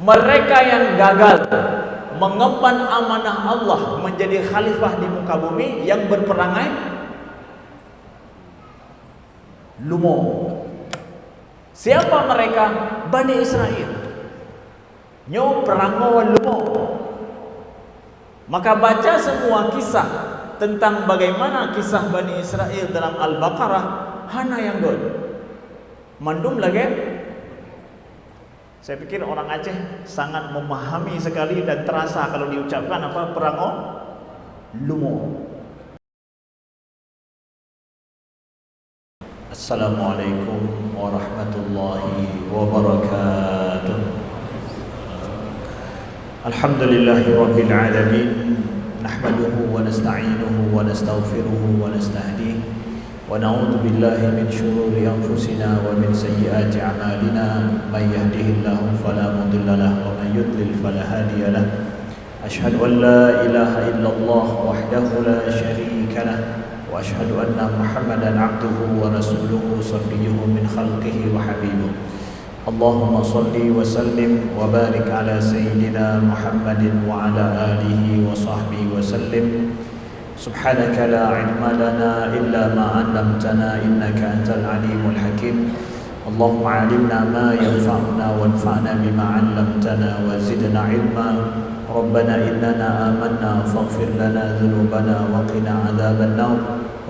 Mereka yang gagal mengemban amanah Allah menjadi khalifah di muka bumi, yang berperangai lumo. Siapa mereka? Bani Israel. Nyo perango lumo. Maka baca semua kisah tentang bagaimana kisah Bani Israel dalam Al-Baqarah, hana yang god mandum lagi. Saya pikir orang Aceh sangat memahami sekali dan terasa kalau diucapkan apa perango lumo. Assalamualaikum warahmatullahi wabarakatuh. Alhamdulillahi rabbil alamin. Nahmaduhu wa nasta'inuhu wa nastaghfiruhu wa nastahdihi. ونعوذ بالله من شرور أنفسنا ومن سيئات أعمالنا من يهده الله فلا مضل له ومن يضلل فلا هادي له أشهد أن لا إله إلا الله وحده لا شريك له وأشهد أن محمدا عبده ورسوله صفيه من خلقه وحبيبه اللهم صل وسلم وبارك على سيدنا محمد وعلى آله وصحبه وسلم سبحانك لا علم لنا إلا ما علمتنا إنك أنت العليم الحكيم اللهم علمنا ما ينفعنا وانفعنا بما علمتنا وزدنا علما ربنا إننا آمنا فاغفر لنا ذنوبنا وقنا عذاب النار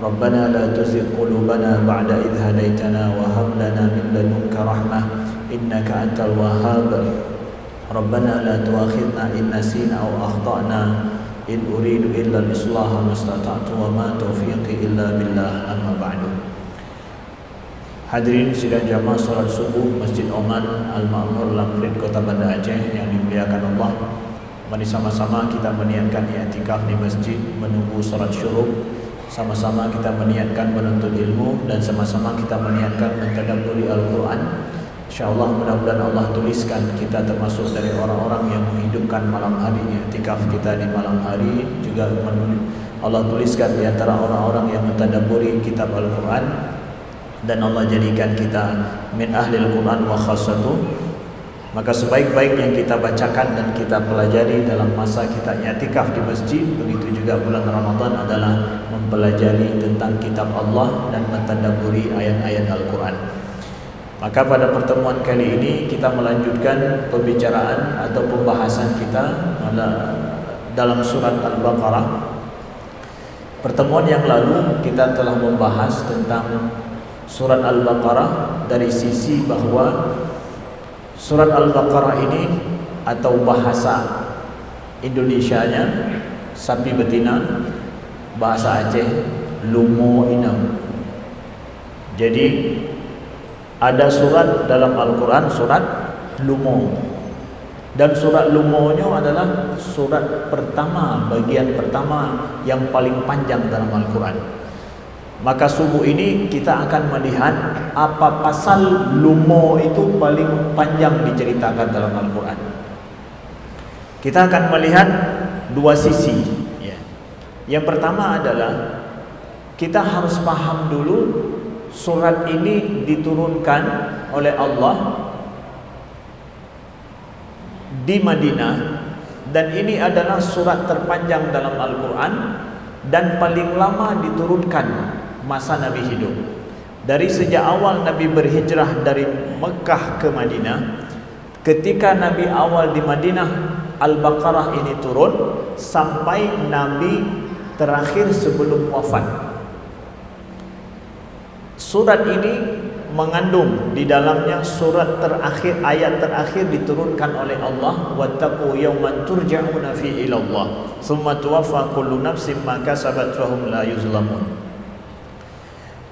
ربنا لا تزغ قلوبنا بعد إذ هديتنا وهب لنا من لدنك رحمة إنك أنت الوهاب ربنا لا تؤاخذنا إن نسينا أو أخطأنا إن أريد إلا الإصلاح ما استطعت وما توفيقي إلا بالله أما بعد. Hadirin sidang jamaah salat subuh Masjid Oman Al-Ma'mur Lamprit Kota Banda Aceh yang dimuliakan Allah. Mari sama-sama kita meniatkan i'tikaf di masjid menunggu salat syuruk. Sama-sama kita meniatkan menuntut ilmu dan sama-sama kita meniatkan mentadabburi Al-Qur'an. InsyaAllah mudah-mudahan Allah tuliskan kita termasuk dari orang-orang yang menghidupkan malam hari, i'tikaf kita di malam hari. Juga Allah tuliskan di antara orang-orang yang mentadabburi kitab Al-Quran, dan Allah jadikan kita min ahlil Quran wa khassatuh. Maka sebaik-baik yang kita bacakan dan kita pelajari dalam masa kita i'tikaf di masjid, begitu juga bulan Ramadan, adalah mempelajari tentang kitab Allah dan mentadabburi ayat-ayat Al-Quran. Maka pada pertemuan kali ini kita melanjutkan pembicaraan atau pembahasan kita dalam surat Al-Baqarah. Pertemuan yang lalu kita telah membahas tentang surat Al-Baqarah dari sisi bahwa surat Al-Baqarah ini atau bahasa Indonesianya sapi betina, bahasa Aceh lumo inam. Jadi ada surat dalam Al-Quran, surat Lumo. Dan surat Lumonya adalah surat pertama, bagian pertama yang paling panjang dalam Al-Quran. Maka subuh ini kita akan melihat apa pasal Lumo itu paling panjang diceritakan dalam Al-Quran. Kita akan melihat dua sisi. Yang pertama adalah kita harus paham dulu surat ini diturunkan oleh Allah di Madinah, dan ini adalah surat terpanjang dalam Al-Quran dan paling lama diturunkan masa Nabi hidup. Dari sejak awal Nabi berhijrah dari Mekah ke Madinah, ketika Nabi awal di Madinah, Al-Baqarah ini turun sampai Nabi terakhir sebelum wafat. Surat ini mengandung di dalamnya surat terakhir, ayat terakhir diturunkan oleh Allah, wattaqu yawman turja'una fi ila Allah tsumma tuwaffa kullu nafsin ma kasabat wa hum la yuzlamun.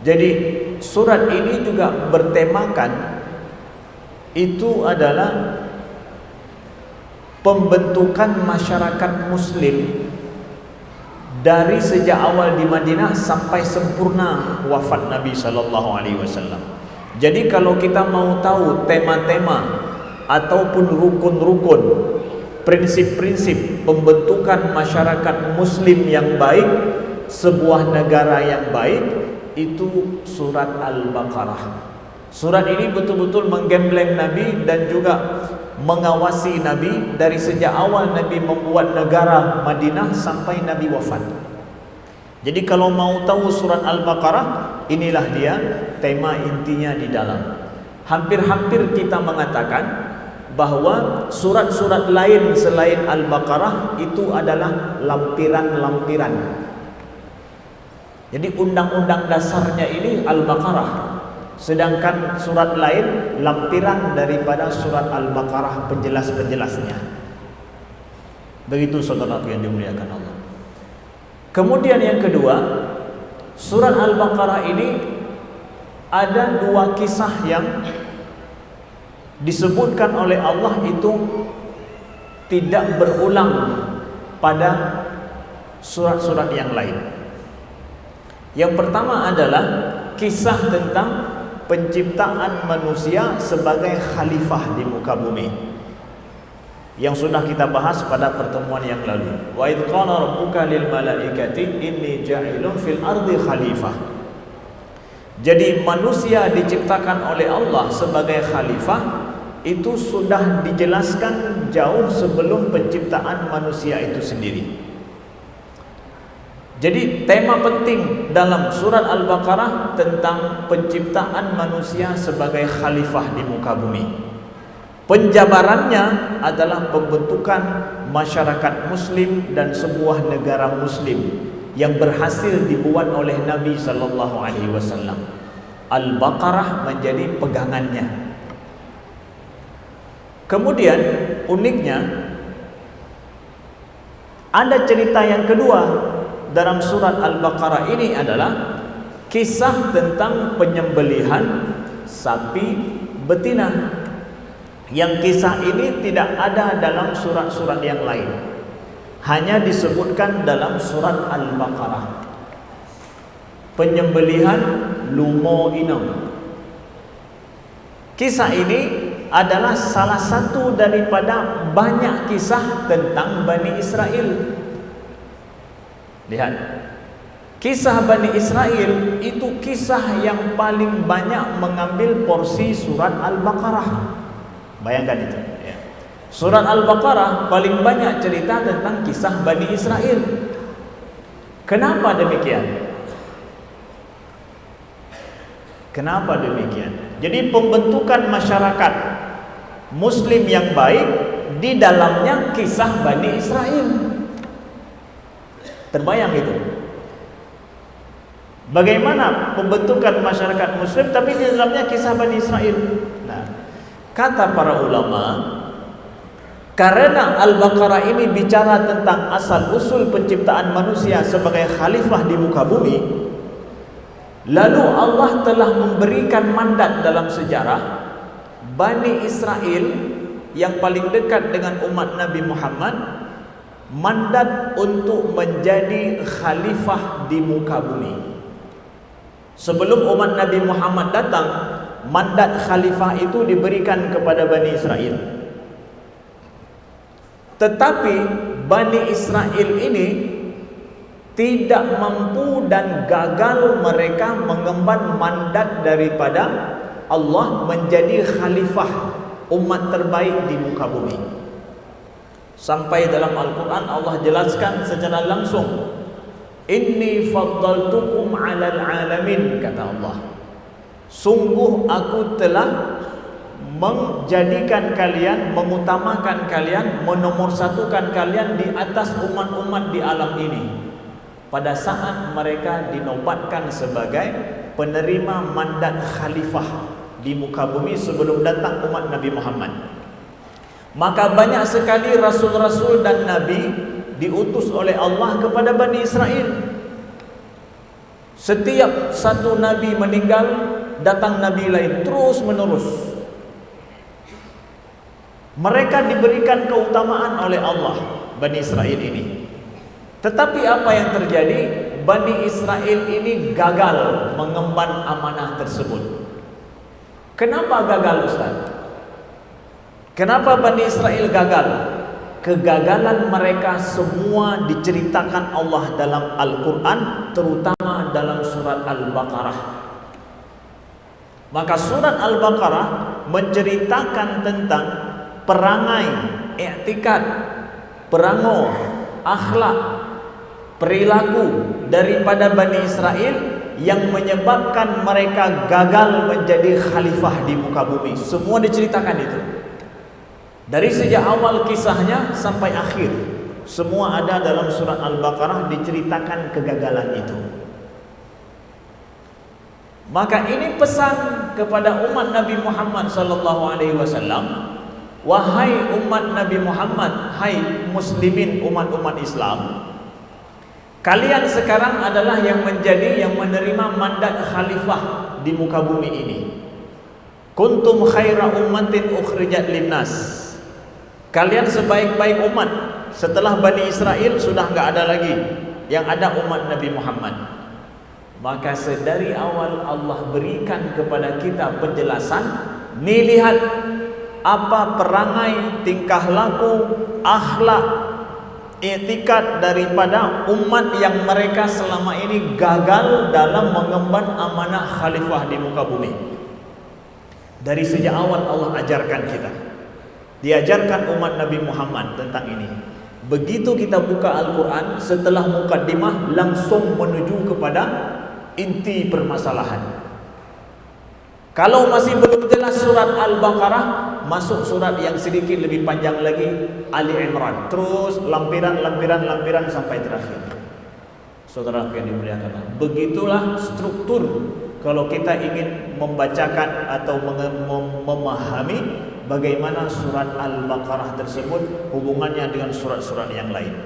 Jadi surat ini juga bertemakan itu adalah pembentukan masyarakat muslim dari sejak awal di Madinah sampai sempurna wafat Nabi sallallahu alaihi wasallam. Jadi kalau kita mau tahu tema-tema ataupun rukun-rukun, prinsip-prinsip pembentukan masyarakat muslim yang baik, sebuah negara yang baik, itu surat Al-Baqarah. Surat ini betul-betul menggembleng Nabi dan juga mengawasi Nabi dari sejak awal Nabi membuat negara Madinah sampai Nabi wafat. Jadi kalau mau tahu surat Al-Baqarah, inilah dia tema intinya di dalam. Hampir-hampir kita mengatakan bahwa surat-surat lain selain Al-Baqarah itu adalah lampiran-lampiran. Jadi undang-undang dasarnya ini Al-Baqarah, sedangkan surat lain lampiran daripada surat Al-Baqarah, penjelas-penjelasnya. Begitu saudara yang dimuliakan Allah. Kemudian yang kedua, surat Al-Baqarah ini ada dua kisah yang disebutkan oleh Allah itu tidak berulang pada surat-surat yang lain. Yang pertama adalah kisah tentang penciptaan manusia sebagai khalifah di muka bumi, yang sudah kita bahas pada pertemuan yang lalu. Wa idz qala rabbuka lil malaikati inni ja'ilun fil ardi khalifah. Jadi manusia diciptakan oleh Allah sebagai khalifah itu sudah dijelaskan jauh sebelum penciptaan manusia itu sendiri. Jadi tema penting dalam surat Al-Baqarah tentang penciptaan manusia sebagai khalifah di muka bumi. Penjabarannya adalah pembentukan masyarakat muslim dan sebuah negara muslim yang berhasil dibuat oleh Nabi sallallahu alaihi wasallam. Al-Baqarah menjadi pegangannya. Kemudian uniknya ada cerita yang kedua dalam surat Al-Baqarah ini, adalah kisah tentang penyembelihan sapi betina. Yang kisah ini tidak ada dalam surat-surat yang lain, hanya disebutkan dalam surat Al-Baqarah. Penyembelihan lumo inam. Kisah ini adalah salah satu daripada banyak kisah tentang Bani Israel. Lihat, kisah Bani Israel itu kisah yang paling banyak mengambil porsi surat Al-Baqarah. Bayangkan itu ya. Surat Al-Baqarah paling banyak cerita tentang kisah Bani Israel. Kenapa demikian? Kenapa demikian? Jadi pembentukan masyarakat muslim yang baik di dalamnya kisah Bani Israel. Terbayang itu? Bagaimana pembentukan masyarakat muslim tapi di dalamnya kisah Bani Israel? Nah, kata para ulama, karena Al-Baqarah ini bicara tentang asal-usul penciptaan manusia sebagai khalifah di muka bumi, lalu Allah telah memberikan mandat dalam sejarah Bani Israel yang paling dekat dengan umat Nabi Muhammad, mandat untuk menjadi khalifah di muka bumi. Sebelum umat Nabi Muhammad datang, mandat khalifah itu diberikan kepada Bani Israel. Tetapi Bani Israel ini tidak mampu dan gagal mereka mengemban mandat daripada Allah menjadi khalifah umat terbaik di muka bumi. Sampai dalam Al-Quran Allah jelaskan secara langsung, inni faddaltukum 'alal 'alamin, kata Allah. Sungguh aku telah menjadikan kalian, mengutamakan kalian, menomorsatukan kalian di atas umat-umat di alam ini pada saat mereka dinobatkan sebagai penerima mandat khalifah di muka bumi sebelum datang umat Nabi Muhammad. Maka banyak sekali rasul-rasul dan nabi diutus oleh Allah kepada Bani Israel. Setiap satu nabi meninggal, datang nabi lain terus menerus. Mereka diberikan keutamaan oleh Allah, Bani Israel ini. Tetapi apa yang terjadi? Bani Israel ini gagal mengemban amanah tersebut. Kenapa gagal, Ustaz? Kenapa Bani Israel gagal? Kegagalan mereka semua diceritakan Allah dalam Al-Quran, terutama dalam surat Al-Baqarah. Maka surat Al-Baqarah menceritakan tentang perangai, i'tikad, perangai, akhlak, perilaku daripada Bani Israel yang menyebabkan mereka gagal menjadi khalifah di muka bumi. Semua diceritakan itu. Dari sejak awal kisahnya sampai akhir, semua ada dalam surat Al-Baqarah, diceritakan kegagalan itu. Maka ini pesan kepada umat Nabi Muhammad sallallahu alaihi wasallam, wahai umat Nabi Muhammad, hai muslimin, umat-umat Islam, kalian sekarang adalah yang menerima mandat khalifah di muka bumi ini. Kuntum khaira ummatin ukhrijat linnas. Kalian sebaik-baik umat. Setelah Bani Israel sudah enggak ada lagi, yang ada umat Nabi Muhammad. Maka sedari awal Allah berikan kepada kita penjelasan, nih lihat apa perangai, tingkah laku, akhlak, i'tikad daripada umat yang mereka selama ini gagal dalam mengemban amanah khalifah di muka bumi. Dari sejak awal Allah ajarkan kita, diajarkan umat Nabi Muhammad tentang ini. Begitu kita buka Al-Quran, setelah mukaddimah langsung menuju kepada inti permasalahan. Kalau masih belum jelas surat Al-Baqarah, masuk surat yang sedikit lebih panjang lagi, Ali Imran, terus lampiran sampai terakhir. Saudara yang dimuliakan Allah, begitulah struktur kalau kita ingin membacakan atau memahami bagaimana surat Al-Baqarah tersebut hubungannya dengan surat-surat yang lain.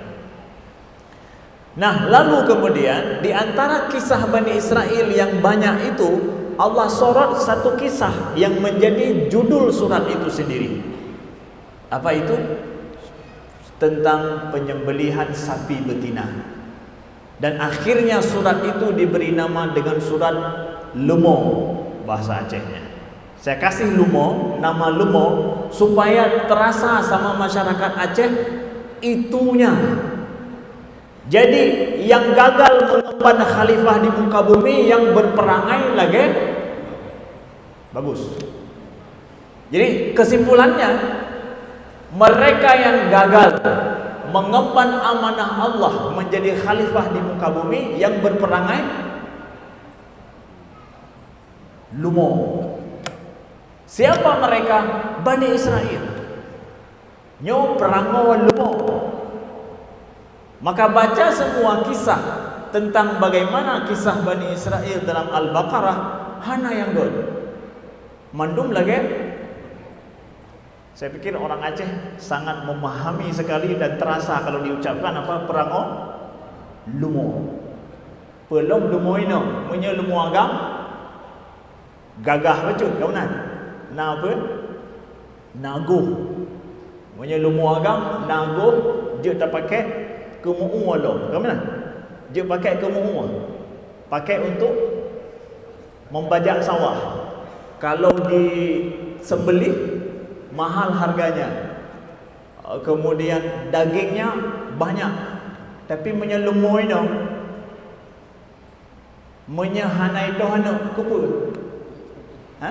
Nah, lalu kemudian di antara kisah Bani Israel yang banyak itu, Allah sorot satu kisah yang menjadi judul surat itu sendiri. Apa itu? Tentang penyembelihan sapi betina. Dan akhirnya surat itu diberi nama dengan surat Lumo, bahasa Acehnya. Saya kasih Lumo, nama Lumo, supaya terasa sama masyarakat Aceh itunya. Jadi yang gagal mengemban khalifah di muka bumi, yang berperangai lagi bagus. Jadi kesimpulannya, mereka yang gagal mengemban amanah Allah menjadi khalifah di muka bumi, yang berperangai lumo. Siapa mereka? Bani Israel. Nyo perangai lumo. Maka baca semua kisah tentang bagaimana kisah Bani Israel dalam Al-Baqarah, hana yang god mandum lagi. Saya pikir orang Aceh sangat memahami sekali dan terasa kalau diucapkan apa perango lumo. Pelom lumo ino, punya lumo agam gagah betul kau nan. Na apa? Nago. Punya lumo agam nago, dia tak pakai kemu'u lo. Kau mana? Dia pakai kemu'u. Pakai untuk membajak sawah. Kalau disembelih mahal harganya. Kemudian dagingnya banyak. Tapi menyelumui dong. Menyahanai dohana kupu. Ha?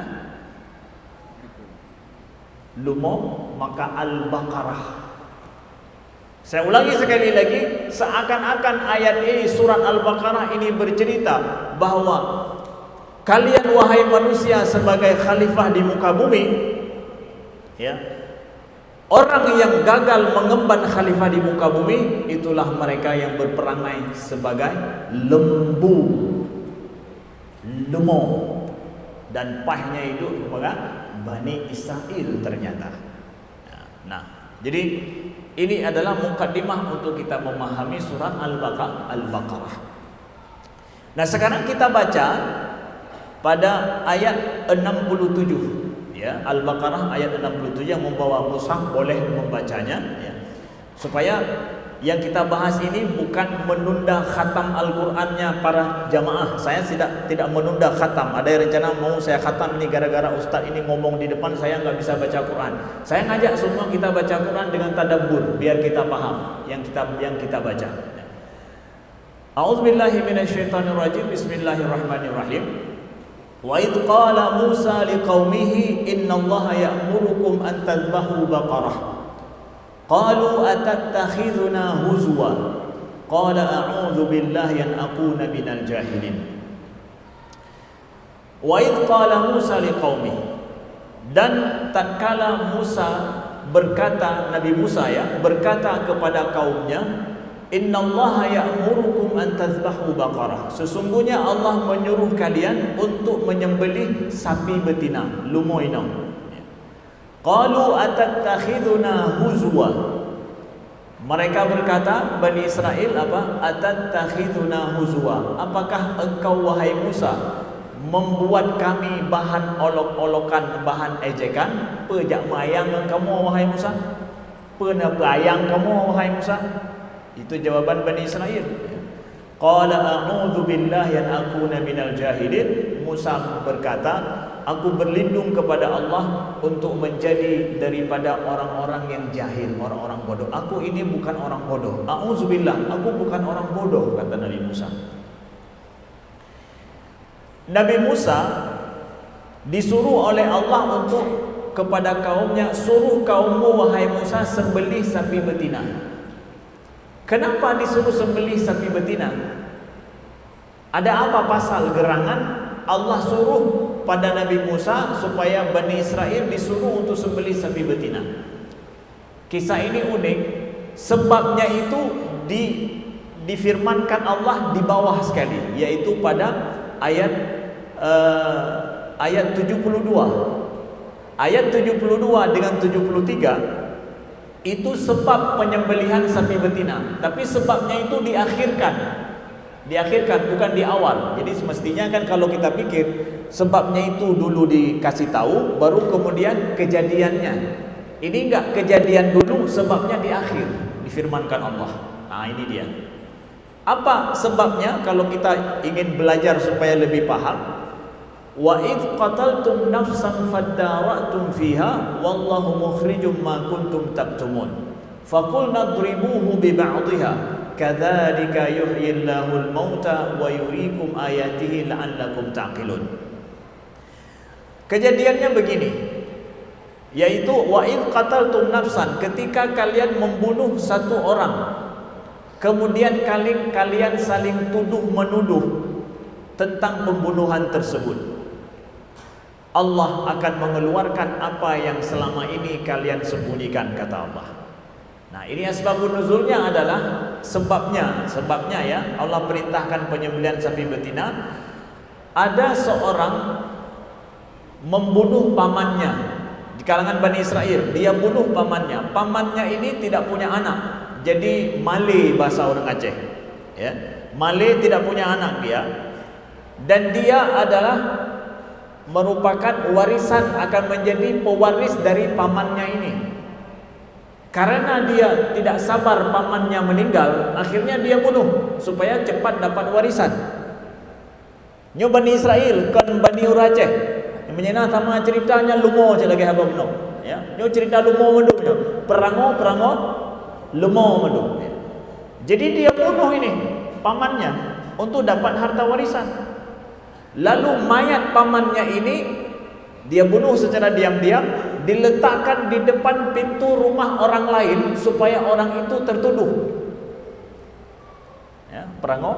Lumo, maka Al-Baqarah. Saya ulangi sekali lagi, seakan-akan ayat ini, surat Al-Baqarah ini bercerita bahawa kalian wahai manusia sebagai khalifah di muka bumi, ya, orang yang gagal mengemban khalifah di muka bumi, itulah mereka yang berperangai sebagai lembu, lumo, dan pahnya itu kepada Bani Israel ternyata. Nah, jadi ini adalah mukaddimah untuk kita memahami surat Al-Baqarah. Nah, sekarang kita baca pada ayat 67, ya, Al-Baqarah ayat 67, yang membawa mushaf boleh membacanya, ya. Supaya yang kita bahas ini bukan menunda khatam Al-Qurannya para jamaah. Saya tidak menunda khatam. Ada yang rencana mau saya khatam ini gara-gara ustaz ini ngomong di depan saya nggak bisa baca Quran. Saya ngajak semua kita baca Quran dengan tadabbur biar kita paham yang kita baca. A'udzubillahi minasyaitonirrajim. Bismillahirrahmanirrahim. Wa idh qala Musa liqaumihi innallaha ya'murukum an tadhbahu baqarah. Qalu atattakhidhuna huzwa. Qala a'udzu billahi an akuna minal jahilin. Wa idh qala Musa liqaumihi, dan tatkala Musa berkata, Nabi Musa berkata kepada kaumnya, innallaha ya'murukum an tadhbahu baqarah, sesungguhnya Allah menyuruh kalian untuk menyembelih sapi betina, lumoino. Qalu atattakhiduna huzwa, mereka berkata, Bani Israel, atattakhiduna huzwa, apakah engkau wahai Musa membuat kami bahan olok-olokan, bahan ejekan? Pejak mayang kamu wahai Musa, pernah bayang kamu wahai Musa? Itu jawaban Bani Israel. Qala a'udzu billahi an akuna minal jahilin. Musa berkata, aku berlindung kepada Allah untuk menjadi daripada orang-orang yang jahil, orang-orang bodoh. Aku ini bukan orang bodoh. A'udzubillah, aku bukan orang bodoh, kata Nabi Musa. Nabi Musa disuruh oleh Allah untuk kepada kaumnya, suruh kaummu wahai Musa sembelih sapi betina. Kenapa disuruh sembelih sapi betina? Ada apa pasal gerangan Allah suruh pada Nabi Musa supaya Bani Israel disuruh untuk sembelih sapi betina? Kisah ini unik, sebabnya itu difirmankan Allah di bawah sekali, yaitu pada ayat 72. Ayat 72 dengan 73 itu sebab penyembelihan sapi betina, tapi sebabnya itu diakhirkan, bukan di awal. Jadi semestinya kan kalau kita pikir sebabnya itu dulu dikasih tahu, baru kemudian kejadiannya. Ini enggak, kejadian dulu, sebabnya di akhir difirmankan Allah. Nah, ini dia. Apa sebabnya kalau kita ingin belajar supaya lebih paham? Wa idh qataltum nafsan fadara'tum fiha wallahu mukhrijum ma kuntum taktumun faqulna idribuhu bi ba'dihha kadzalika yuhyillahu al-mauta wa yuriikum ayatihi la'allakum ta'qilun. Kejadiannya begini, yaitu wa idh qataltum nafsan, ketika kalian membunuh satu orang, kemudian kalian saling tuduh menuduh tentang pembunuhan tersebut, Allah akan mengeluarkan apa yang selama ini kalian sembunyikan, kata Allah. Nah, ini asbabun nuzulnya adalah sebabnya ya, Allah perintahkan penyembelihan sapi betina. Ada seorang membunuh pamannya di kalangan Bani Israel. Dia bunuh pamannya. Pamannya ini tidak punya anak, jadi male bahasa orang Aceh. Ya, male, tidak punya anak dia, dan dia adalah merupakan warisan, akan menjadi pewaris dari pamannya ini. Karena dia tidak sabar pamannya meninggal, akhirnya dia bunuh supaya cepat dapat warisan. Nyo Bani Israel kan Bani Aceh, yang menyena sama ceritanya lumo je lagi haba beno. Ya, nyo cerita lumo mendu nyo. Perango lumo mendu. Ya. Jadi dia bunuh ini pamannya untuk dapat harta warisan. Lalu mayat pamannya ini dia bunuh secara diam-diam, diletakkan di depan pintu rumah orang lain supaya orang itu tertuduh. Ya, perango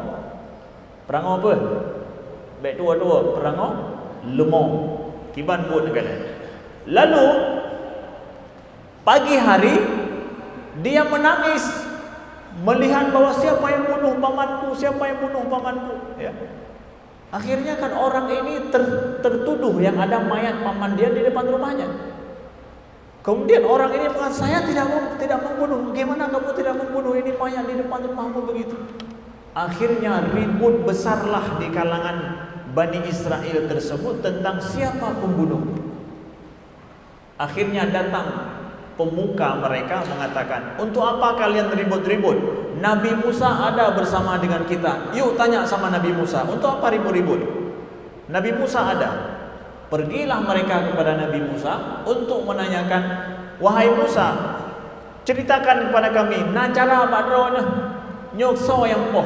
apa? Baik tua-tua, perango lemo. Kiban buat negara. Lalu pagi hari dia menangis melihat bahwa siapa yang bunuh pamanku, ya. Akhirnya kan orang ini tertuduh yang ada mayat paman dia di depan rumahnya. Kemudian orang ini mengatakan, saya tidak membunuh. Bagaimana kamu tidak membunuh, ini mayat di depan rumahmu begitu? Akhirnya ribut besarlah di kalangan Bani Israel tersebut tentang siapa pembunuh. Akhirnya datang pemuka mereka mengatakan, untuk apa kalian ribut-ribut? Nabi Musa ada bersama dengan kita. Yuk tanya sama Nabi Musa, untuk apa ribut-ribut? Nabi Musa ada. Pergilah mereka kepada Nabi Musa untuk menanyakan, wahai Musa, ceritakan kepada kami, nah cara badronya nyokso yang poh.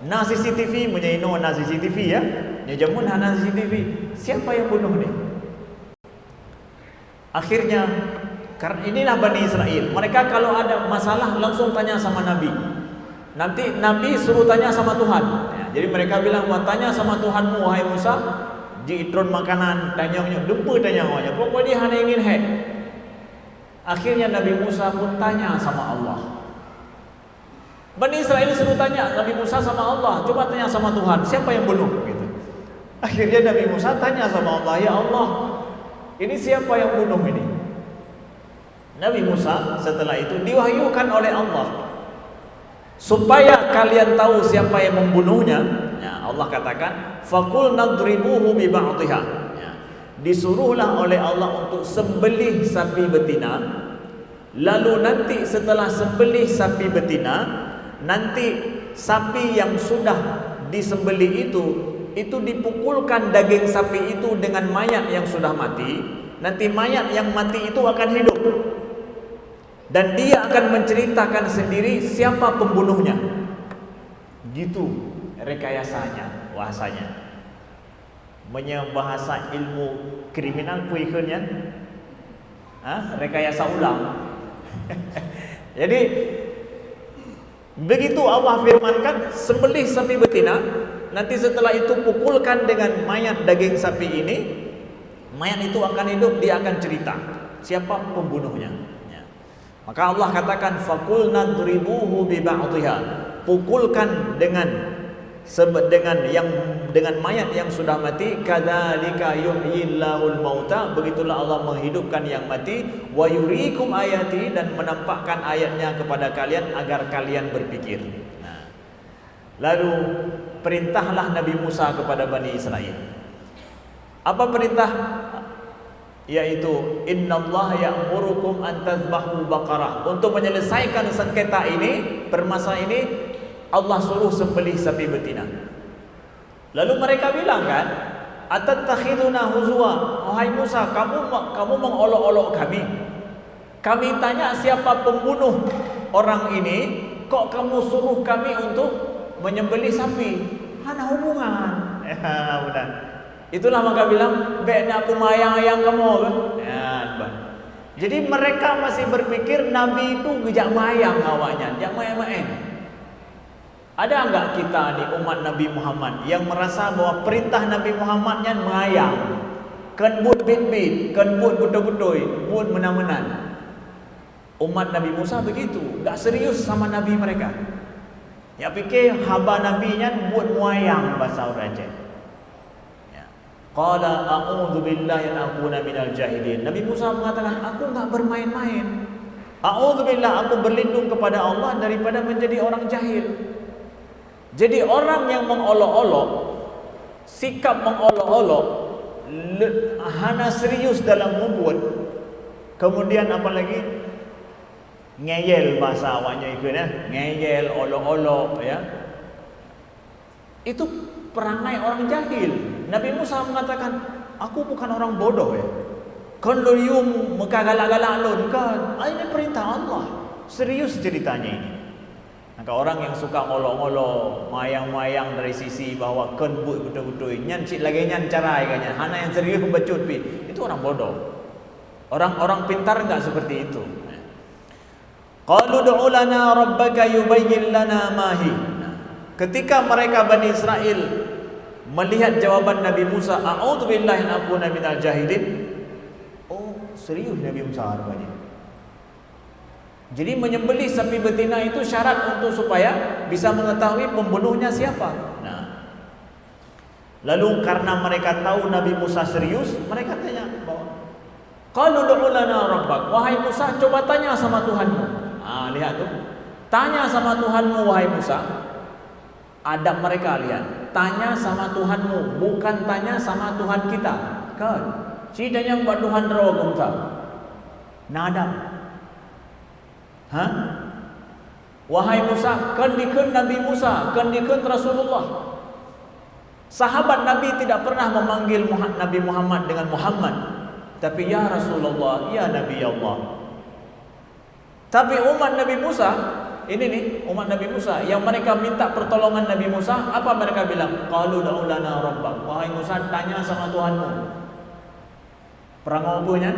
Na CCTV menyaino na CCTV ya. Nya jamun hana CCTV. Siapa yang bunuh ni? Akhirnya karena inilah Bani Israel. Mereka kalau ada masalah langsung tanya sama Nabi. Nanti Nabi suruh tanya sama Tuhan. Ya, jadi mereka bilang, "Wah, tanya sama Tuhanmu wahai Musa." Di itron makanan tanya-nya, lupa tanya awaknya. Pokoknya dia hanya ingin hack. Akhirnya Nabi Musa pun tanya sama Allah. Bani Israel suruh tanya Nabi Musa sama Allah, coba tanya sama Tuhan, siapa yang bunuh? Gitu. Akhirnya Nabi Musa tanya sama Allah, ya Allah, ini siapa yang bunuh ini? Nabi Musa setelah itu diwahyukan oleh Allah, supaya kalian tahu siapa yang membunuhnya. Ya, Allah katakan, "Faqul nadribuhu bi ba'dihha." Ya, disuruhlah oleh Allah untuk sembelih sapi betina. Lalu nanti setelah sembelih sapi betina, nanti sapi yang sudah disembelih itu dipukulkan daging sapi itu dengan mayat yang sudah mati. Nanti mayat yang mati itu akan hidup. Dan dia akan menceritakan sendiri siapa pembunuhnya. Gitu rekayasanya, bahasanya. Bahasa ilmu kriminal puikennya. Rekayasa ulang. Jadi begitu Allah firmankan, sembelih sapi betina, nanti setelah itu pukulkan dengan mayat daging sapi ini, mayat itu akan hidup, dia akan cerita siapa pembunuhnya. Ya. Maka Allah katakan, faqulna dribuhu bi ba'dihha, pukulkan dengan mayat yang sudah mati. Kadzalika yuhyillahul mauta, begitulah Allah menghidupkan yang mati. Wa yuriikum ayati, dan menampakkan ayatnya kepada kalian agar kalian berpikir. Nah, lalu perintahlah Nabi Musa kepada Bani Israel. Apa perintah? Yaitu innallaha ya'murukum an tadhbahu baqarah. Untuk menyelesaikan sengketa ini, permasalahan ini, Allah suruh sembelih sapi betina. Lalu mereka bilang kan, atattakhiduna huzwa, wahai Musa, kamu mengolok-olok kami. Kami tanya siapa pembunuh orang ini, kok kamu suruh kami untuk menyembelih sapi? Ada hubungan. Ya, udah. Itulah maka bilang, "Bekna aku mayang-ayang kamu." Ya, jadi mereka masih berpikir Nabi itu gejak mayang awaknya, jak mayang-mayang. Ada enggak kita di umat Nabi Muhammad yang merasa bahwa perintah Nabi Muhammadnya mengayang, kan buat bit-bit, kan buat betul-betul, buat menang-menang. Umat Nabi Musa begitu, enggak serius sama Nabi mereka. Ya fikir haba Nabinya buat muayang bahasa orang Aceh. Ya. Qala a'udzu billahi an akuna minal jahilin. Nabi Musa mengatakan, aku enggak bermain-main. A'udzu billah, aku berlindung kepada Allah daripada menjadi orang jahil. Jadi orang yang mengolok-olok, sikap mengolok-olok, hana serius dalam membuat, kemudian apalagi ngeyel bahasa awaknya itu ya, ngeyel, olok-olok ya. Itu perangai orang jahil. Nabi Musa mengatakan, aku bukan orang bodoh ya. Kan lu menggalak-galak lun kan. Ini perintah Allah. Serius ceritanya ini. Maka orang yang suka ngolok-ngolok, mayang-mayang dari sisi bahwa kenbut betul-betul nyan cik lagi nyan carai kayaknya, hana yang serius membacut pi, itu orang bodoh. Orang-orang pintar enggak seperti itu. Qalu du'u lana rabbaka yubayyin lana ma hi. Ketika mereka Bani Israel melihat jawaban Nabi Musa, a'udzu billahi an akuna minal jahilin. Oh, serius Nabi Musa rupanya. Jadi menyembelih sapi betina itu syarat untuk supaya bisa mengetahui pembunuhnya siapa. Nah, lalu karena mereka tahu Nabi Musa serius, mereka tanya bahwa, qalu du'u lana rabbak, wahai Musa, coba tanya sama Tuhanmu. Lihat tuh, tanya sama Tuhanmu wahai Musa. Adab mereka lihat, tanya sama Tuhanmu, bukan tanya sama Tuhan kita. Kan? Sida yang buat Tuhan rawagum ta. Nadam. Wahai Musa, kendikeun Nabi Musa, kendikeun Rasulullah. Sahabat Nabi tidak pernah memanggil Nabi Muhammad dengan Muhammad, tapi ya Rasulullah, ya Nabi Allah. Tapi umat Nabi Musa ini nih umat Nabi Musa yang mereka minta pertolongan Nabi Musa, apa mereka bilang? Qalu ud'u lana rabbak. Wahai Musa, tanya sama Tuhanmu. Perang apa nya?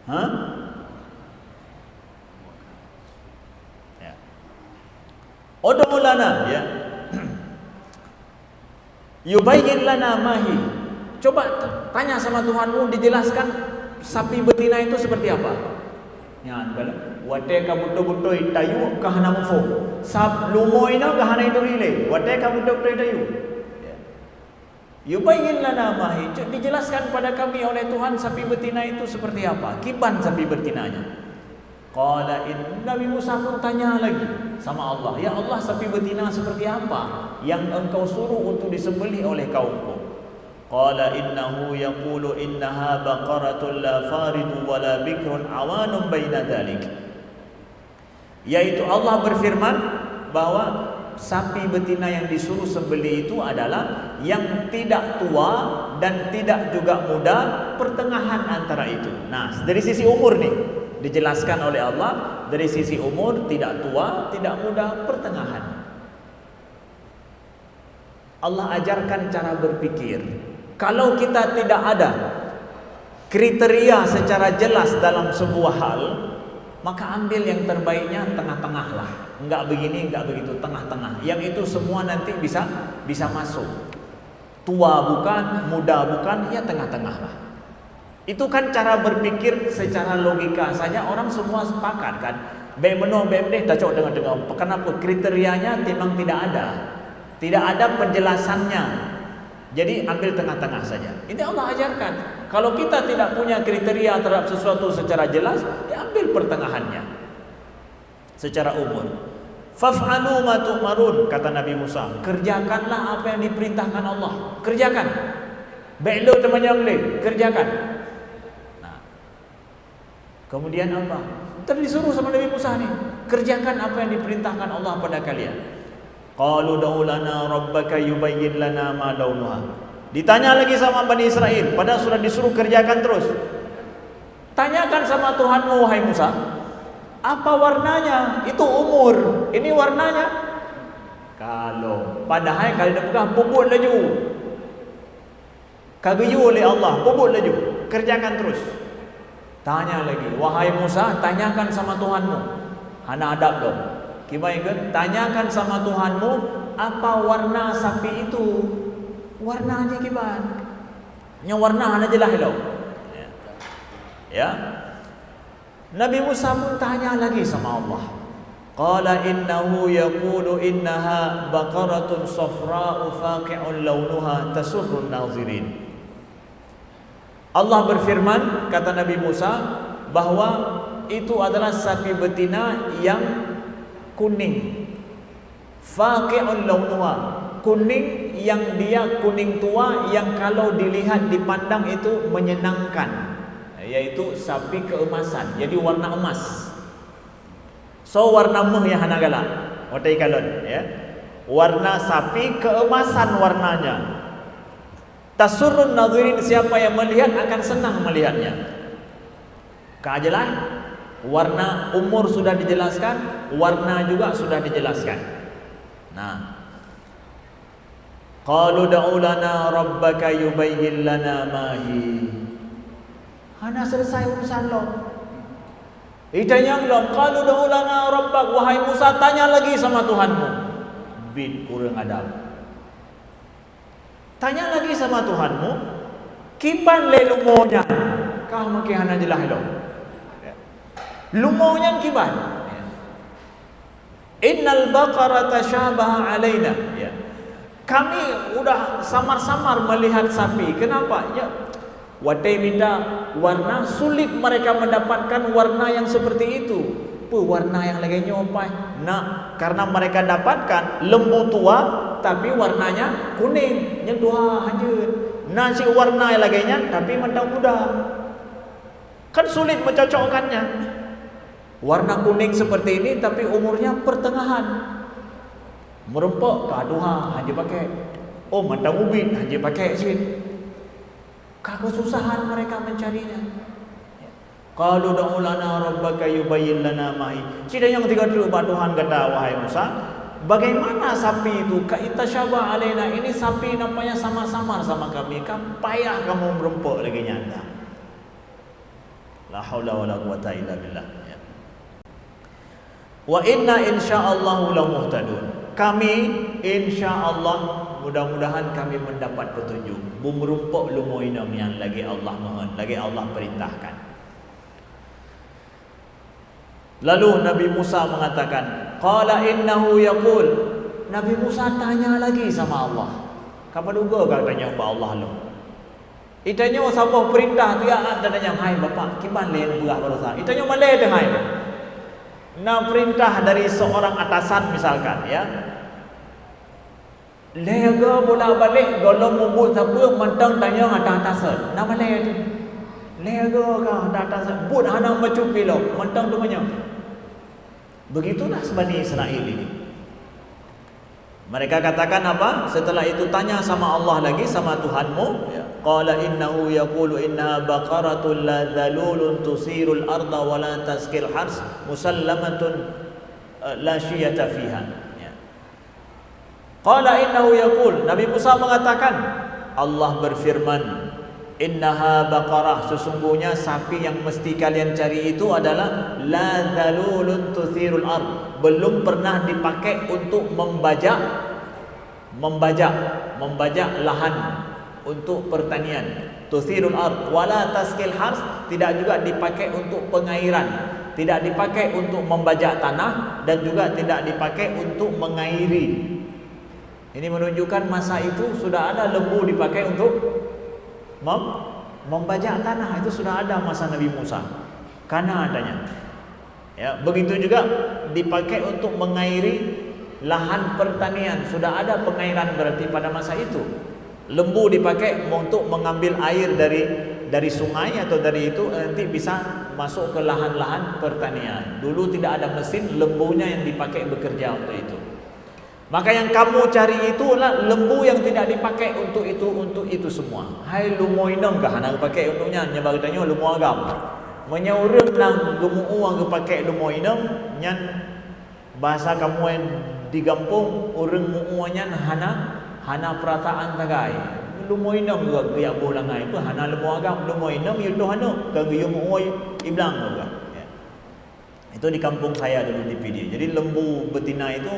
Hah? Ya. Ud'u lana, ya. Yubayyin lana mahi. Coba tanya sama Tuhanmu, dijelaskan sapi betina itu seperti apa. Yan kala wate ka butto itayu kahana mufo sab lumoina kahana itu rile wate ka butto itayu. Yubayyin lana mahi, dijelaskan pada kami oleh Tuhan sapi betina itu seperti apa, kiban sapi betinanya. Qala in, Nabi Musa pun tanya lagi sama Allah, ya Allah, sapi betina seperti apa yang engkau suruh untuk disembelih oleh kaumku? Qala innahu yaqulu innaha baqaratun la faridu wa la bikrun awanun baina dhalik. Yaitu Allah berfirman bahwa sapi betina yang disuruh sembelih itu adalah yang tidak tua dan tidak juga muda, pertengahan antara itu. Nah, dari sisi umur nih dijelaskan oleh Allah, dari sisi umur tidak tua, tidak muda, pertengahan. Allah ajarkan cara berpikir. Kalau kita tidak ada kriteria secara jelas dalam sebuah hal, maka ambil yang terbaiknya tengah-tengah lah. Enggak begini, enggak begitu, tengah-tengah. Yang itu semua nanti bisa masuk. Tua bukan, muda bukan, ya tengah-tengah lah. Itu kan cara berpikir secara logika saja, orang semua sepakat kan. Baik benar, baik deh, tak cocok dengan. Kenapa? Kriterianya memang tidak ada. Tidak ada penjelasannya. Jadi ambil tengah-tengah saja. Ini Allah ajarkan. Kalau kita tidak punya kriteria terhadap sesuatu secara jelas, ya ambil pertengahannya. Secara umur. Faf'alu ma tu'marun, kata Nabi Musa. Kerjakanlah apa yang diperintahkan Allah. Kerjakan. Baiklah teman yang lain, kerjakan. Nah. Kemudian apa? Tadi disuruh sama Nabi Musa nih, kerjakan apa yang diperintahkan Allah pada kalian. Qalu ud'u lana rabbaka yubayyin lana ma launuha. Ditanya lagi sama Bani Israel, padahal sudah disuruh kerjakan terus. Tanyakan sama Tuhanmu wahai Musa, apa warnanya? Itu umur, ini warnanya. Kalau padahal kalau dia pegang bubut laju. Kageyu oleh Allah, bubut laju. Kerjakan terus. Tanya lagi, wahai Musa, tanyakan sama Tuhanmu. Hana adab dong. Gimana? Tanyakan sama Tuhanmu, apa warna sapi itu? Warnanya gimana? Yang warna hanya jelas lo. Ya. Nabi Musa pun tanya lagi sama Allah. Qala innahu yaqulu innaha baqaratun safra'u faqi'un launuha tasurrun nazirin. Allah berfirman, kata Nabi Musa, bahwa itu adalah sapi betina yang kuning, faqi'un launuha, kuning yang dia kuning tua, yang kalau dilihat dipandang itu menyenangkan, yaitu sapi keemasan, jadi warna emas. So warna meh yang hanagala, watai kalon, ya, warna sapi keemasan warnanya. Tasurrun nazirin, siapa yang melihat akan senang melihatnya. Keajalan. Warna umur sudah dijelaskan, warna juga sudah dijelaskan. Nah, qalu ud'u lana rabbaka yubayyin lana ma hi. Hana selesai urusan lo. Ditanya lo, qalu ud'u lana rabbak, wahai Musa, tanya lagi sama Tuhanmu. Bid kurang adab. Tanya lagi sama Tuhanmu, kiban le lumonya. Kau makin hana jelah lo. Lumaunya kiban. Innal baqara tashabaha alaina. Ya. Kami udah samar-samar melihat sapi. Kenapa? Ya, wadai minta warna, sulit mereka mendapatkan warna yang seperti itu. Warna yang lagi nyopai. Nah, karena mereka dapatkan lembu tua tapi warnanya kuning, yang dua hancur. Nah, si warna yang laginya tapi mentang muda. Kan sulit mencocokkannya. Warna kuning seperti ini tapi umurnya pertengahan. Merempok kaduha hanya pakai. Oh, mentang ubin hanya pakai sih. Kagak susahan mereka mencarinya. Qalu da'u lana rabbaka yubayyin lana ma hi. Sida yang tiga terubah Tuhan kata wahai Musa, bagaimana sapi itu? Ka itasyaba alaina, ini sapi nampaknya sama-sama sama kami. Kan payah kamu merempuk lagi nyata. La haula wala quwata illa billah. Ya. Wa inna insyaallahu la muhtadun. Kami insyaallah mudah-mudahan kami mendapat petunjuk. Bumrumpuk lumoinam yang lagi Allah mohon, lagi Allah perintahkan. Lalu Nabi Musa mengatakan, qala innahu yaqul. Nabi Musa tanya lagi sama Allah. Kapan juga kau tanya kepada Allah lu? Itanya siapa perintah dia ada tanya, hai bapak, kiban lain buah berusaha. Itanya malai dah hai. Nah perintah dari seorang atasan misalkan, ya. Lega bolak-balik golong mubut siapa mentang tanya atas atasan. Nah malai tu. Lega kah atasan, but hana macam pilok, mentang tu banyak. Begitulah Bani Israel ini. Mereka katakan apa? Setelah itu tanya sama Allah lagi, sama Tuhanmu, ya. Qala innahu yaqulu innaha baqaratun la dhalulun tusirul arda wa la taskil hars musallamatun la syiyata fiha. Ya. Qala innahu yaqul, Nabi Musa mengatakan, Allah berfirman, innaha baqarah, sesungguhnya sapi yang mesti kalian cari itu adalah la dhalulun tusirul ard, belum pernah dipakai untuk membajak lahan untuk pertanian. Tusirul ard wala taskil hars, tidak juga dipakai untuk pengairan, tidak dipakai untuk membajak tanah, dan juga tidak dipakai untuk mengairi. Ini menunjukkan masa itu sudah ada lembu dipakai untuk membajak tanah. Itu sudah ada masa Nabi Musa, karena adanya. Ya, begitu juga dipakai untuk mengairi lahan pertanian. Sudah ada pengairan berarti pada masa itu. Lembu dipakai untuk mengambil air dari sungai atau dari itu nanti bisa masuk ke lahan-lahan pertanian. Dulu tidak ada mesin, lembunya yang dipakai bekerja untuk itu. Maka yang kamu cari itulah lembu yang tidak dipakai untuk itu semua. Hai lumo inang kah nak pakai untuknya? Nyebar tanya lumo agam. Menyaurang nang lumo uang ke pakai lumo inang nyan bahasa kamu yang di kampung orang muuannya hana perataan tagai. Lumo inang juga gaya bolang itu hana lumo agam, lumo inang itu hana gaya muuai iblang juga. Ya. Itu di kampung saya dulu di PD. Jadi lembu betina itu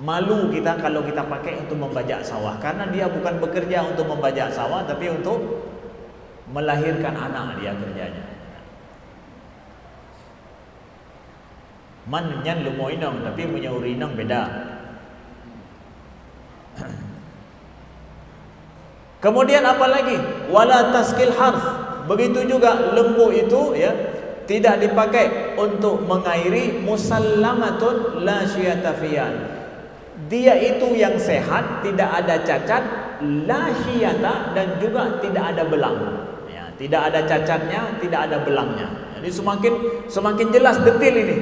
malu kita kalau kita pakai untuk membajak sawah, karena dia bukan bekerja untuk membajak sawah, tapi untuk melahirkan anak dia kerjanya. Man nyan lumo inang tapi punya urinang beda. Kemudian apa lagi? Wala taskil harf. Begitu juga lembu itu ya tidak dipakai untuk mengairi, musallamatun la syiyata fiha. Dia itu yang sehat, tidak ada cacat, la syiyata, dan juga tidak ada belang. Ya, tidak ada cacatnya, tidak ada belangnya. Jadi semakin jelas detil ini.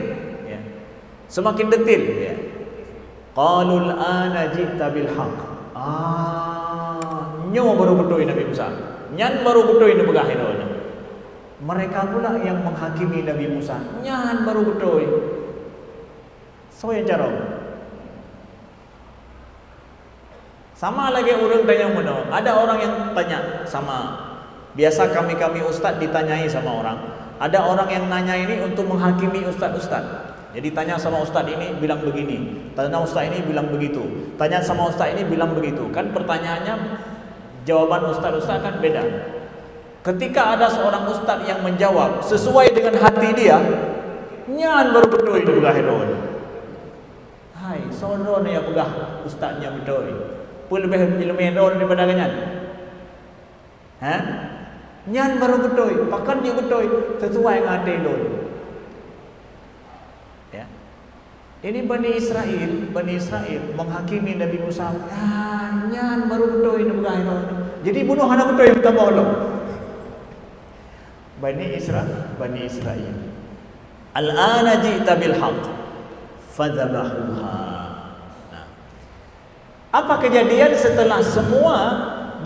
Ya. Semakin detil. Ya. Qalul ana ji'ta bil haqq. Nyo baru betul Nabi Musa. Nyan baru betul ini begahirona. Mereka pula yang menghakimi Nabi Musa. Nyan baru betul. So yang jarang. Sama lagi orang tanya mana. Ada orang yang tanya sama. Biasa kami ustaz ditanyai sama orang. Ada orang yang nanya ini untuk menghakimi ustaz-ustaz. Jadi tanya sama ustaz ini bilang begini, tanya ustaz ini bilang begitu, tanya sama ustaz ini bilang begitu. Kan pertanyaannya, jawaban ustaz-ustaz kan beda. Ketika ada seorang ustaz yang menjawab sesuai dengan hati dia, nyan baru betul itu begahirona. Hai, sono ya begah ustaznya betul. Pun lebih ilmu daripada kanyan. Hah? Nyan baru betul, pakan dia betul sesuai dengan hati lo. Ya. Ini Bani Israel menghakimi Nabi Musa. Nyan baru betul ini begahirona. Jadi bunuh anak betul yang minta Allah. Bani Israel. Al-ana ji'ta bil haqq fadhabahuha. Apa kejadian setelah semua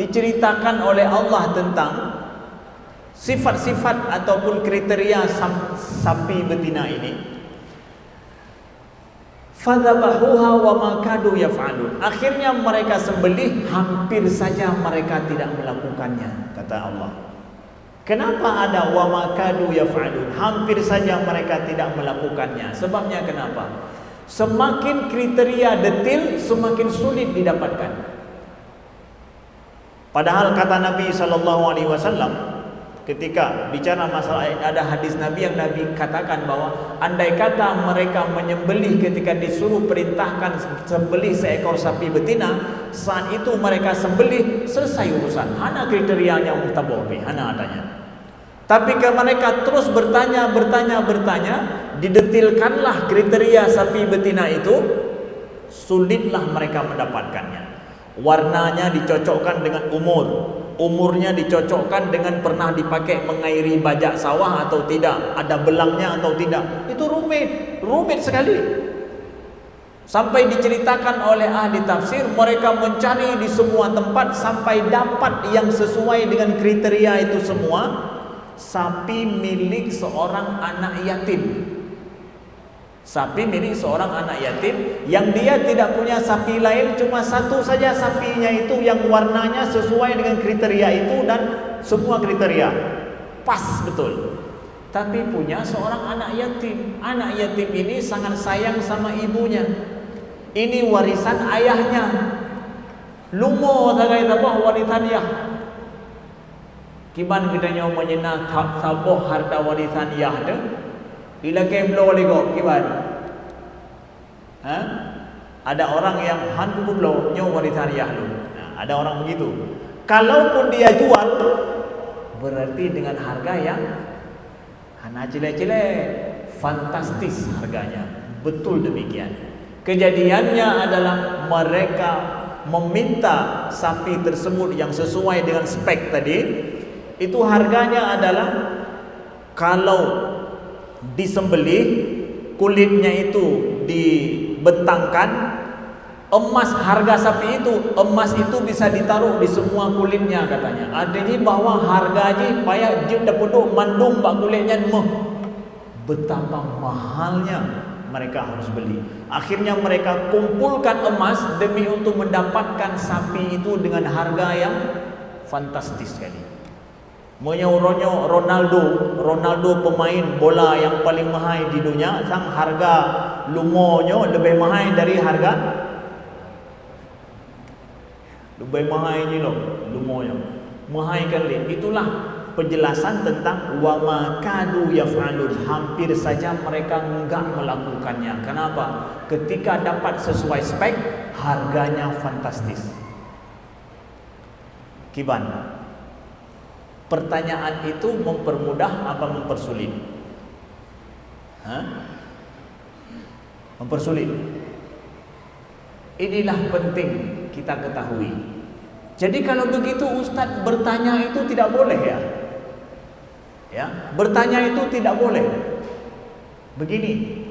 diceritakan oleh Allah tentang sifat-sifat ataupun kriteria sapi betina ini. Fadzabahuha wa ma kadu yaf'alun. Akhirnya mereka sembelih, hampir saja mereka tidak melakukannya, kata Allah. Kenapa ada wa ma kadu yaf'alun? Hampir saja mereka tidak melakukannya. Sebabnya kenapa? Semakin kriteria detil, semakin sulit didapatkan. Padahal kata Nabi SAW ketika bicara masalah, ada hadis Nabi yang Nabi katakan bahwa andai kata mereka menyembelih ketika disuruh perintahkan sembelih seekor sapi betina, saat itu mereka sembelih, selesai urusan. Hana kriterianya mutabobi, hana adanya. Tapi kalau mereka terus bertanya, didetilkanlah kriteria sapi betina itu, sulitlah mereka mendapatkannya. Warnanya dicocokkan dengan umurnya dicocokkan dengan pernah dipakai mengairi bajak sawah atau tidak, ada belangnya atau tidak. Itu rumit sekali. Sampai diceritakan oleh ahli tafsir, mereka mencari di semua tempat sampai dapat yang sesuai dengan kriteria itu semua. Sapi milik seorang anak yatim. Sapi milik seorang anak yatim yang dia tidak punya sapi lain, cuma satu saja sapinya itu yang warnanya sesuai dengan kriteria itu dan semua kriteria pas betul. Tapi punya seorang anak yatim. Anak yatim ini sangat sayang sama ibunya. Ini warisan ayahnya. Lumo tagai tabah warisannya. Kiban kita nyaw menyenang saboh harta warisan yah de. Bila keblo lego kiban. Ada orang yang han kublo nyaw warisan yah lu. Nah, ada orang begitu. Kalaupun dia jual, berarti dengan harga yang hana cile-cile, fantastis harganya. Betul demikian. Kejadiannya adalah mereka meminta sapi tersebut yang sesuai dengan spek tadi. Itu harganya adalah kalau disembelih, kulitnya itu dibentangkan, emas harga sapi itu, emas itu bisa ditaruh di semua kulitnya katanya. Artinya bahwa harganya payah jip dapodok mandung bak kulitnya betapa mahalnya mereka harus beli. Akhirnya mereka kumpulkan emas demi untuk mendapatkan sapi itu dengan harga yang fantastis sekali. Menyoronyo Ronaldo pemain bola yang paling mahal di dunia, sang harga lumonyo lebih mahal dari harga lebih mahal ini loh, lumonyo mahal kali. Itulah penjelasan tentang wa ma kadu yaf'alun. Hampir saja mereka enggak melakukannya. Kenapa? Ketika dapat sesuai spek, harganya fantastis. Kiban, pertanyaan itu mempermudah apa mempersulit? Mempersulit. Inilah penting kita ketahui. Jadi kalau begitu Ustadz bertanya itu tidak boleh ya? Ya, bertanya itu tidak boleh. Begini,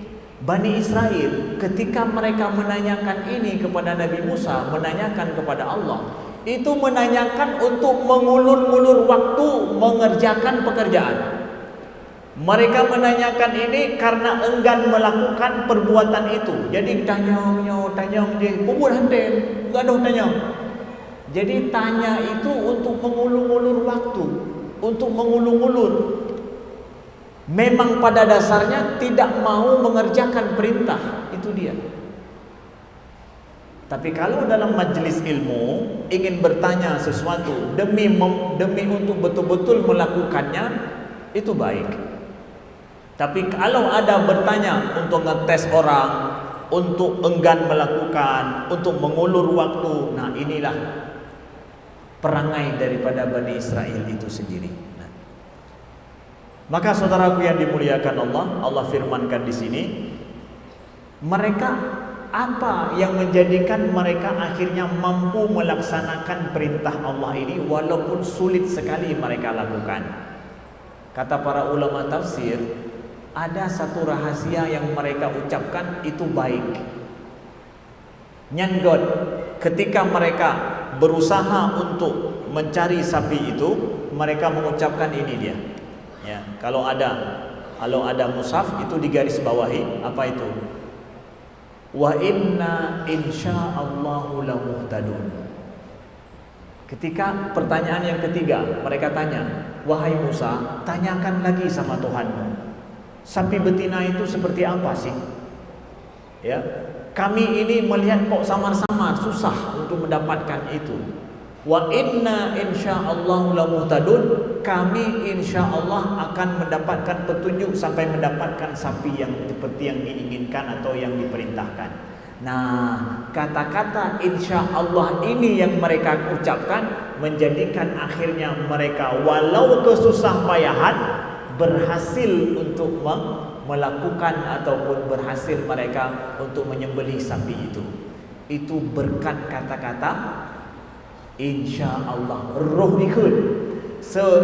Bani Israel ketika mereka menanyakan ini kepada Nabi Musa, menanyakan kepada Allah, itu menanyakan untuk mengulur-ngulur waktu mengerjakan pekerjaan. Mereka menanyakan ini karena enggan melakukan perbuatan itu. Jadi tanya je, bubur hanten, gaduh tanya. Jadi tanya itu untuk mengulur-ngulur waktu, untuk mengulur-ngulur. Memang pada dasarnya tidak mau mengerjakan perintah, itu dia. Tapi kalau dalam majelis ilmu ingin bertanya sesuatu demi untuk betul-betul melakukannya, itu baik. Tapi kalau ada bertanya untuk ngetes orang, untuk enggan melakukan, untuk mengulur waktu, nah inilah perangai daripada Bani Israel itu sendiri. Nah, maka saudaraku yang dimuliakan Allah, Allah firmankan di sini, mereka apa yang menjadikan mereka akhirnya mampu melaksanakan perintah Allah ini walaupun sulit sekali mereka lakukan? Kata para ulama tafsir, ada satu rahasia yang mereka ucapkan itu baik. Nyanggot ketika mereka berusaha untuk mencari sapi itu, mereka mengucapkan ini dia. Ya, kalau ada mushaf itu digaris bawahi apa itu? Wa inna insyaallahu lamuhtadun. Ketika pertanyaan yang ketiga, mereka tanya, wahai Musa, tanyakan lagi sama Tuhanmu, sapi betina itu seperti apa sih? Ya, kami ini melihat kok samar-samar, susah untuk mendapatkan itu. Wa inna insyaallahu lamuhtadun, kami insyaallah akan mendapatkan petunjuk sampai mendapatkan sapi yang seperti yang diinginkan atau yang diperintahkan. Nah, kata-kata insyaallah ini yang mereka ucapkan menjadikan akhirnya mereka walau kesusah payahan berhasil untuk melakukan ataupun berhasil mereka untuk menyembelih sapi itu. Itu berkat kata-kata insyaallah. Roh ikut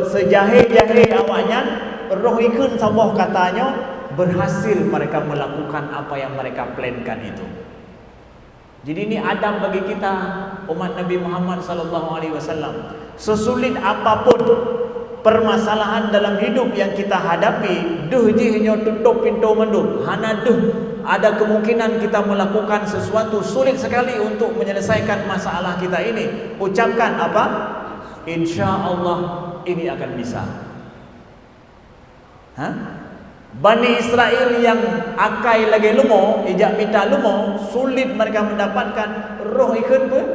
sejahir-jahir awaknya, roh ikut sebuah katanya, berhasil mereka melakukan apa yang mereka plankan itu. Jadi ini adab bagi kita umat Nabi Muhammad sallallahu alaihi wasallam. Sesulit apapun permasalahan dalam hidup yang kita hadapi, duh jihnya tutup pintu mendung, hana duh ada kemungkinan kita melakukan sesuatu sulit sekali untuk menyelesaikan masalah kita ini. Ucapkan apa? Insyaallah ini akan bisa. Bani Israel yang akai lagi lumo, ijak minta lumo, sulit mereka mendapatkan roh ikut pun.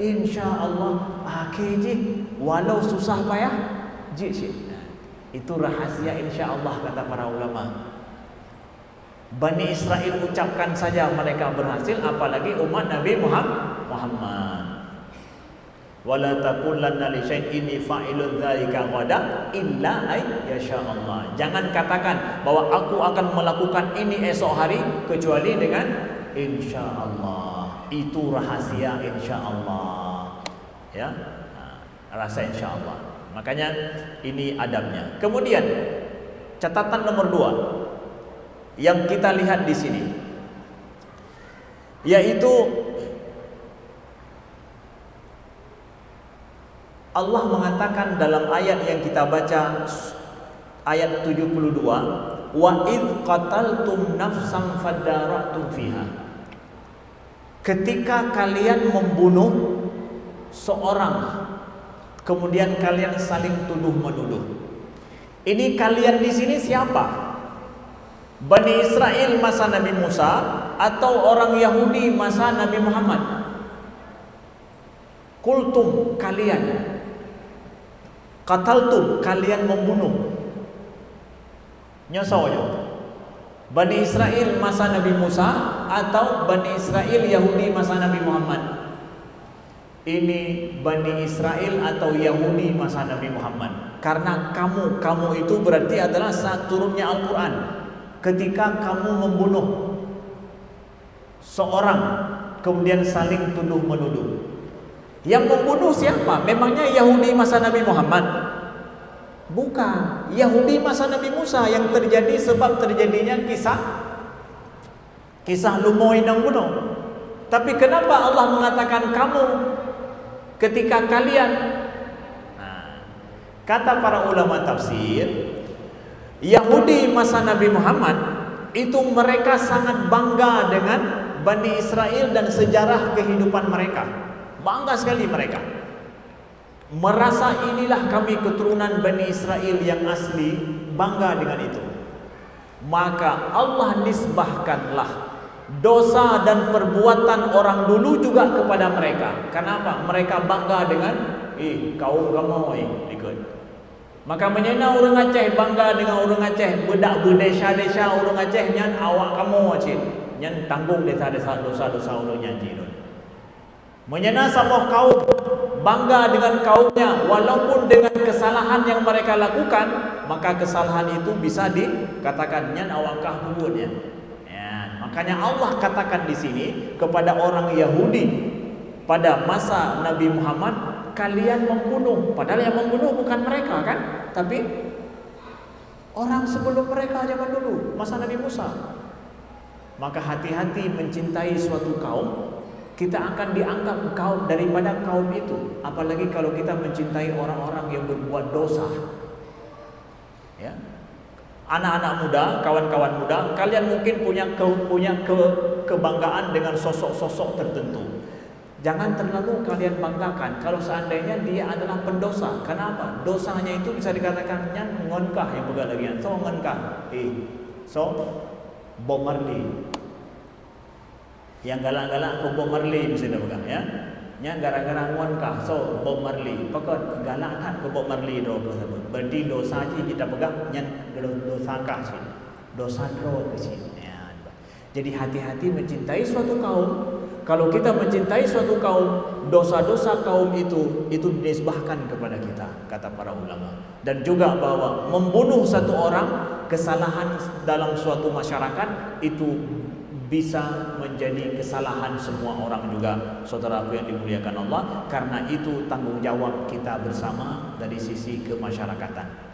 Insyaallah akhir je, walau susah payah je. Itu rahasia insyaallah kata para ulama. Bani Israel ucapkan saja mereka berhasil, apalagi umat Nabi Muhammad. Wala taqulanna li syai'in fa'ilun dzalika ghadan illa ay yasha'allah. Jangan katakan bahwa aku akan melakukan ini esok hari kecuali dengan insyaallah. Itu rahasia insyaallah. Ya. Rahasia insyaallah. Makanya ini adabnya. Kemudian catatan nomor 2 yang kita lihat di sini yaitu Allah mengatakan dalam ayat yang kita baca, ayat 72, wa id qataltum nafsan fadara'tum fiha. Ketika kalian membunuh seorang, kemudian kalian saling tuduh menuduh. Ini kalian di sini siapa? Bani Israel masa Nabi Musa atau orang Yahudi masa Nabi Muhammad? Kultum kalian, qataltum kalian membunuh. Nyosoyo Bani Israel masa Nabi Musa atau Bani Israel Yahudi masa Nabi Muhammad? Ini Bani Israel atau Yahudi masa Nabi Muhammad. Karena kamu itu berarti adalah saat turunnya Al-Quran. Ketika kamu membunuh seorang kemudian saling tuduh menuduh. Yang membunuh siapa? Memangnya Yahudi masa Nabi Muhammad? Bukan. Yahudi masa Nabi Musa yang terjadi sebab terjadinya kisah Lumoy nang bunuh. Tapi kenapa Allah mengatakan kamu ketika kalian? Kata para ulama tafsir, Yahudi masa Nabi Muhammad itu mereka sangat bangga dengan Bani Israel dan sejarah kehidupan mereka. Bangga sekali mereka. Merasa inilah kami keturunan Bani Israel yang asli, bangga dengan itu. Maka Allah nisbahkanlah dosa dan perbuatan orang dulu juga kepada mereka. Kenapa? Mereka bangga dengan kaum kamu ikut. Maka menyena orang Aceh bangga dengan orang Aceh, bedak berdesa-desa orang Aceh nyan awak kamu acin, nyan tanggung desa-desa dosa-dosa orang nyanyi. Menyena sama kaum bangga dengan kaumnya walaupun dengan kesalahan yang mereka lakukan, maka kesalahan itu bisa dikatakan nyan awakah pubutnya. Ya, makanya Allah katakan di sini kepada orang Yahudi pada masa Nabi Muhammad, kalian membunuh, padahal yang membunuh bukan mereka kan, tapi orang sebelum mereka zaman dulu masa Nabi Musa. Maka hati-hati mencintai suatu kaum kita akan dianggap kaum daripada kaum itu. Apalagi kalau kita mencintai orang-orang yang berbuat dosa. Ya. Anak-anak muda, kawan-kawan muda, kalian mungkin punya kebanggaan dengan sosok-sosok tertentu. Jangan terlalu kalian banggakan kalau seandainya dia adalah pendosa. Kenapa? Dosanya itu bisa dikatakan ngonkah yang pegang lagi. So ngonkah. So Bob Marley. Yang galak-galak ke Bob Marley mesti dah pegang ya. Nya gara-gara ngonkah. So Bob Marley. Pokok galak kan ke Bob Marley do tersebut. Berarti dosa je kita pegang nya dosa kah sih. Dosa do ke sini. Ya. Jadi hati-hati mencintai suatu kaum. Kalau kita mencintai suatu kaum, dosa-dosa kaum itu dinisbahkan kepada kita, kata para ulama. Dan juga bahwa membunuh satu orang, kesalahan dalam suatu masyarakat itu bisa menjadi kesalahan semua orang juga, saudaraku yang dimuliakan Allah. Karena itu tanggung jawab kita bersama dari sisi kemasyarakatan.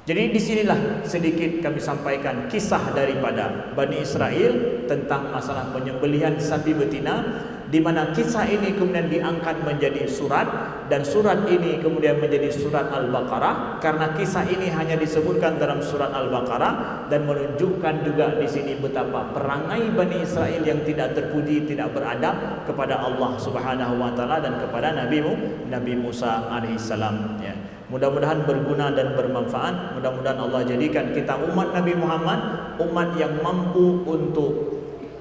Jadi disinilah sedikit kami sampaikan kisah daripada Bani Israel tentang masalah penyembelihan sapi betina, di mana kisah ini kemudian diangkat menjadi surat, dan surat ini kemudian menjadi surat Al-Baqarah karena kisah ini hanya disebutkan dalam surat Al-Baqarah, dan menunjukkan juga di sini betapa perangai Bani Israel yang tidak terpuji, tidak beradab kepada Allah Subhanahu wa taala dan kepada Nabi Musa alaihissalam ya. Mudah-mudahan berguna dan bermanfaat. Mudah-mudahan Allah jadikan kita umat Nabi Muhammad umat yang mampu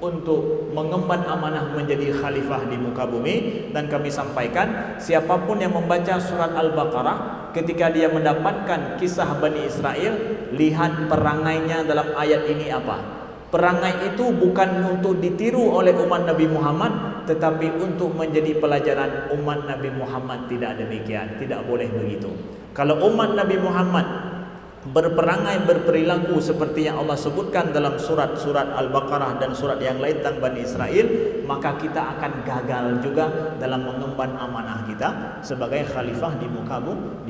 untuk mengemban amanah menjadi khalifah di muka bumi. Dan kami sampaikan, siapapun yang membaca surat Al-Baqarah ketika dia mendapatkan kisah Bani Israel, lihat perangainya dalam ayat ini apa. Perangai itu bukan untuk ditiru oleh umat Nabi Muhammad, tetapi untuk menjadi pelajaran umat Nabi Muhammad tidak demikian, tidak boleh begitu. Kalau umat Nabi Muhammad berperangai, berperilaku seperti yang Allah sebutkan dalam surat-surat Al-Baqarah dan surat yang lain tentang Bani Israel, maka kita akan gagal juga dalam mengemban amanah kita sebagai khalifah di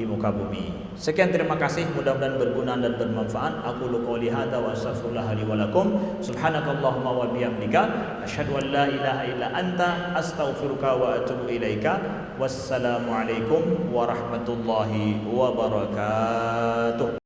muka bumi. Sekian, terima kasih, mudah-mudahan berguna dan bermanfaat. Aku qouli hadza wa astaghfirullah li wa lakum. Subhanakallahumma wa bihamdika asyhadu an la ilaha illa anta astaghfiruka wa atubu ilaika. Wassalamualaikum warahmatullahi wabarakatuh.